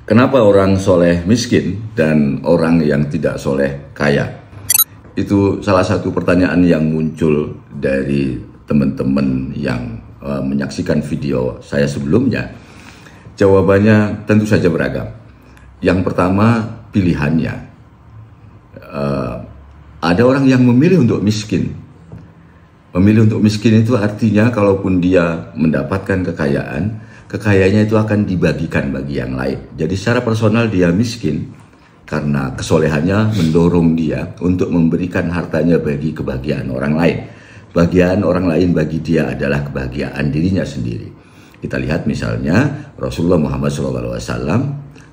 Kenapa orang soleh miskin dan orang yang tidak soleh kaya? Itu salah satu pertanyaan yang muncul dari teman-teman yang menyaksikan video saya sebelumnya. Jawabannya tentu saja beragam. Yang pertama, pilihannya. Ada orang yang memilih untuk miskin. Memilih untuk miskin itu artinya kalaupun dia mendapatkan kekayaannya itu akan dibagikan bagi yang lain. Jadi secara personal dia miskin karena kesolehannya mendorong dia untuk memberikan hartanya bagi kebahagiaan orang lain. Bagian orang lain bagi dia adalah kebahagiaan dirinya sendiri. Kita lihat misalnya Rasulullah Muhammad SAW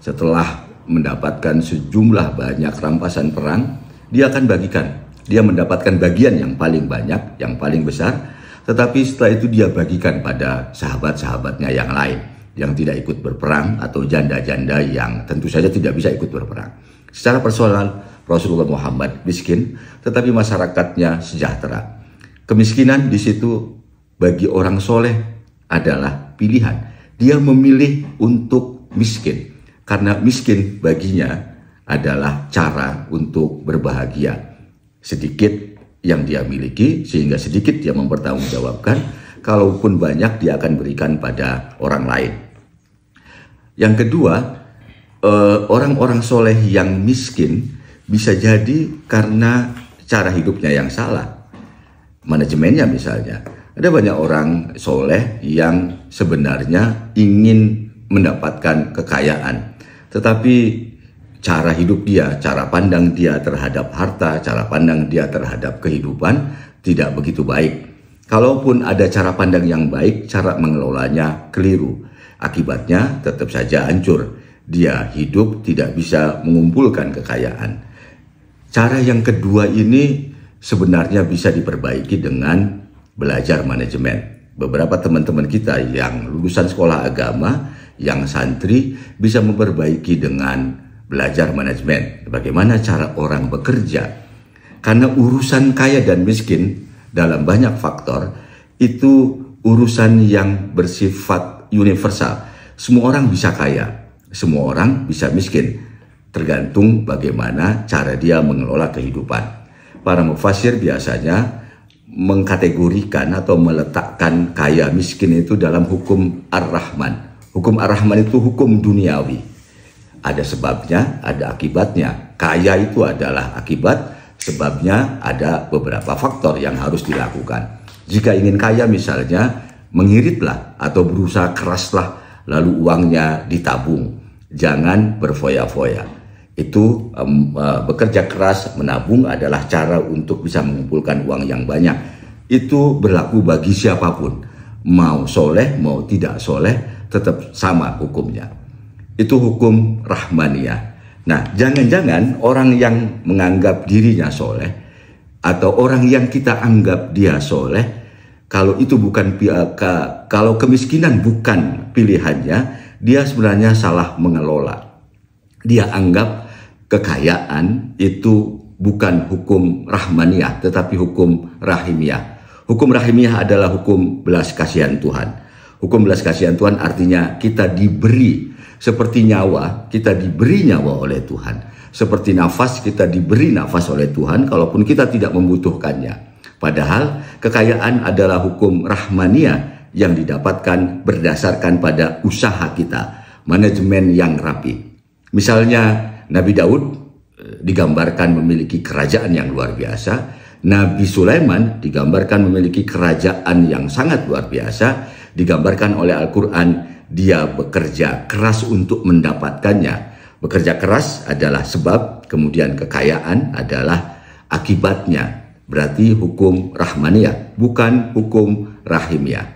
setelah mendapatkan sejumlah banyak rampasan perang, dia akan bagikan. Dia mendapatkan bagian yang paling banyak, yang paling besar, tetapi setelah itu dia bagikan pada sahabat-sahabatnya yang lain yang tidak ikut berperang atau janda-janda yang tentu saja tidak bisa ikut berperang. Secara personal, Rasulullah Muhammad miskin, tetapi masyarakatnya sejahtera. Kemiskinan di situ bagi orang soleh adalah pilihan. Dia memilih untuk miskin, karena miskin baginya adalah cara untuk berbahagia. Sedikit yang dia miliki, sehingga sedikit dia mempertanggungjawabkan, kalaupun banyak dia akan berikan pada orang lain. Yang kedua, orang-orang soleh yang miskin bisa jadi karena cara hidupnya yang salah. Manajemennya misalnya, ada banyak orang soleh yang sebenarnya ingin mendapatkan kekayaan, tetapi cara hidup dia, cara pandang dia terhadap harta, cara pandang dia terhadap kehidupan tidak begitu baik. Kalaupun ada cara pandang yang baik, cara mengelolanya keliru. Akibatnya tetap saja hancur. Dia hidup tidak bisa mengumpulkan kekayaan. Cara yang kedua ini sebenarnya bisa diperbaiki dengan belajar manajemen. Beberapa teman-teman kita yang lulusan sekolah agama, yang santri bisa memperbaiki dengan belajar manajemen, bagaimana cara orang bekerja. Karena urusan kaya dan miskin dalam banyak faktor itu urusan yang bersifat universal. Semua orang bisa kaya, semua orang bisa miskin, tergantung bagaimana cara dia mengelola kehidupan. Para mufasir biasanya mengkategorikan atau meletakkan kaya miskin itu dalam hukum Ar-Rahman. Hukum Ar-Rahman itu hukum duniawi. Ada sebabnya, ada akibatnya. Kaya itu adalah akibat, sebabnya ada beberapa faktor yang harus dilakukan. Jika ingin kaya misalnya, mengiritlah atau berusaha keraslah, lalu uangnya ditabung. Jangan berfoya-foya. Itu bekerja keras, menabung adalah cara untuk bisa mengumpulkan uang yang banyak. Itu berlaku bagi siapapun. Mau soleh, mau tidak soleh, tetap sama hukumnya. Itu hukum rahmaniyah. Nah, jangan-jangan orang yang menganggap dirinya soleh atau orang yang kita anggap dia soleh, kalau itu bukan kalau kemiskinan bukan pilihannya, dia sebenarnya salah mengelola. Dia anggap kekayaan itu bukan hukum rahmaniyah, tetapi hukum rahimiyah. Hukum rahimiyah adalah hukum belas kasihan Tuhan. Hukum belas kasihan Tuhan artinya kita diberi. Seperti nyawa, kita diberi nyawa oleh Tuhan. Seperti nafas, kita diberi nafas oleh Tuhan, kalaupun kita tidak membutuhkannya. Padahal kekayaan adalah hukum rahmaniyah yang didapatkan berdasarkan pada usaha kita, manajemen yang rapi. Misalnya Nabi Daud digambarkan memiliki kerajaan yang luar biasa. Nabi Sulaiman digambarkan memiliki kerajaan yang sangat luar biasa. Digambarkan oleh Al-Quran, dia bekerja keras untuk mendapatkannya. Bekerja keras adalah sebab, kemudian kekayaan adalah akibatnya. Berarti hukum rahmaniyah, bukan hukum rahimiyah.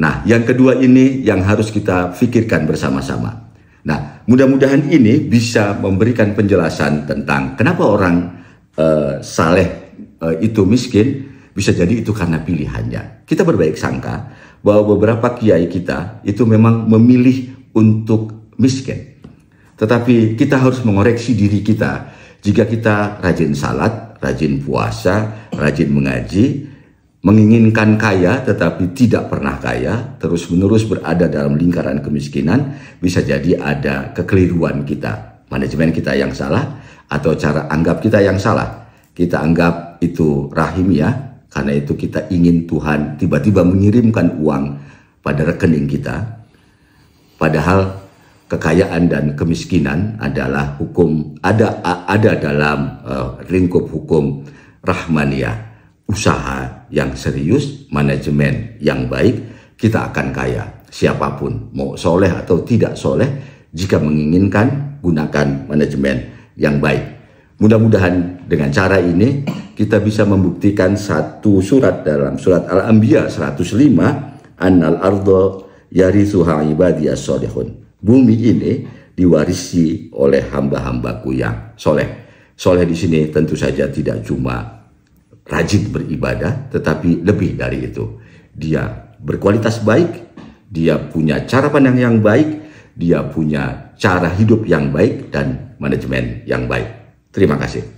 Nah, yang kedua ini yang harus kita pikirkan bersama-sama. Nah, mudah-mudahan ini bisa memberikan penjelasan tentang kenapa orang saleh itu miskin. Bisa jadi itu karena pilihannya. Kita berbaik sangka bahwa beberapa kiai kita itu memang memilih untuk miskin. Tetapi kita harus mengoreksi diri kita. Jika kita rajin salat, rajin puasa, rajin mengaji, menginginkan kaya tetapi tidak pernah kaya, terus-menerus berada dalam lingkaran kemiskinan, bisa jadi ada kekeliruan kita, manajemen kita yang salah, atau cara anggap kita yang salah. Kita anggap itu rahim ya, karena itu kita ingin Tuhan tiba-tiba mengirimkan uang pada rekening kita. Padahal kekayaan dan kemiskinan adalah hukum, ada dalam lingkup hukum rahmaniyah. Usaha yang serius, manajemen yang baik, kita akan kaya. Siapapun, mau soleh atau tidak soleh, jika menginginkan, gunakan manajemen yang baik. Mudah-mudahan dengan cara ini, kita bisa membuktikan satu surat dalam surat Al-Anbiya 105, Annal ardo yarithuha ibadiyas solihun. Bumi ini diwarisi oleh hamba-hambaku yang soleh. Soleh di sini tentu saja tidak cuma rajin beribadah, tetapi lebih dari itu. Dia berkualitas baik, dia punya cara pandang yang baik, dia punya cara hidup yang baik, dan manajemen yang baik. Terima kasih.